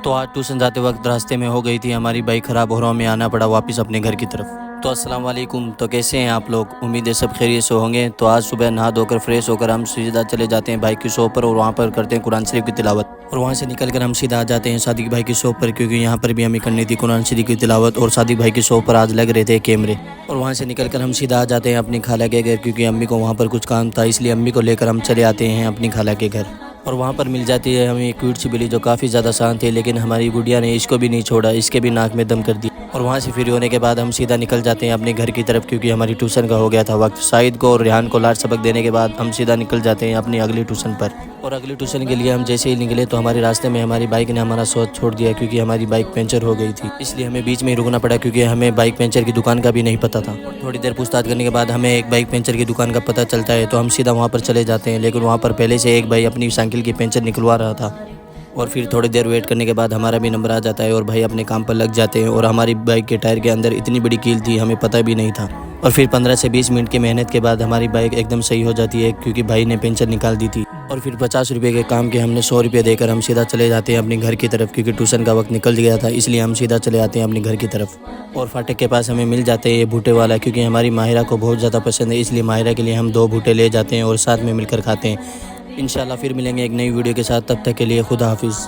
तो आज ट्यूशन जाते वक्त रास्ते में हो गई थी हमारी बाइक ख़राब और हमें आना पड़ा वापस अपने घर की तरफ। तो अस्सलाम वालेकुम। तो कैसे हैं आप लोग? उम्मीद है सब खैरियत से होंगे। तो आज सुबह नहा धोकर फ्रेश होकर हम सीधा चले जाते हैं बाइक की शॉप पर और वहाँ पर करते हैं कुरान शरीफ की तिलावत। और वहाँ से निकल कर हम सीधा आ जाते हैं सादिक भाई की शॉप पर, क्योंकि यहाँ पर भी हमें करनी थी कुरान शरीफ की तिलावत। और सादिक भाई की शॉप पर आज लग रहे थे कैमरे। और वहाँ से निकल कर हम सीधा आ जाते हैं अपनी खाला के घर, क्योंकि अम्मी को वहाँ पर कुछ काम था, इसलिए अम्मी को लेकर हम चले आते हैं अपनी खाला के घर। और वहाँ पर मिल जाती है हमें एक क्यूट सी बिल्ली जो काफ़ी ज़्यादा शांत है, लेकिन हमारी गुड़िया ने इसको भी नहीं छोड़ा, इसके भी नाक में दम कर दिया। और वहाँ से फ्री होने के बाद हम सीधा निकल जाते हैं अपने घर की तरफ, क्योंकि हमारी ट्यूशन का हो गया था वक्त। साइद को और रेहान को लाट सबक देने के बाद हम सीधा निकल जाते हैं अपनी अगली ट्यूशन पर। और अगली ट्यूशन के लिए हम जैसे ही निकले तो हमारे रास्ते में हमारी बाइक ने हमारा साथ छोड़ दिया, क्योंकि हमारी बाइक पंचर हो गई थी। इसलिए हमें बीच में ही रुकना पड़ा, क्योंकि हमें बाइक पंचर की दुकान का भी नहीं पता था। थोड़ी देर पूछताछ करने के बाद हमें एक बाइक पंचर की दुकान का पता चलता है, तो हम सीधा वहाँ पर चले जाते हैं। लेकिन वहाँ पर पहले से एक भाई अपनी साइकिल की पंचर निकलवा रहा था। और फिर थोड़ी देर वेट करने के बाद हमारा भी नंबर आ जाता है और भाई अपने काम पर लग जाते हैं। और हमारी बाइक के टायर के अंदर इतनी बड़ी कील थी, हमें पता भी नहीं था। और फिर 15 से 20 मिनट की मेहनत के बाद हमारी बाइक एकदम सही हो जाती है, क्योंकि भाई ने पेंचर निकाल दी थी। और फिर 50 रुपये के काम के हमने 100 रुपये देकर हम सीधा चले जाते हैं अपने घर की तरफ, क्योंकि ट्यूशन का वक्त निकल गया था, इसलिए हम सीधा चले आते हैं अपने घर की तरफ। और फाटक के पास हमें मिल जाते हैं ये भुट्टे वाला, क्योंकि हमारी माहिरा को बहुत ज़्यादा पसंद है, इसलिए माहिरा के लिए हम 2 भुट्टे ले जाते हैं और साथ में मिलकर खाते हैं। इंशाल्लाह फिर मिलेंगे एक नई वीडियो के साथ, तब तक के लिए खुदा हाफिज़।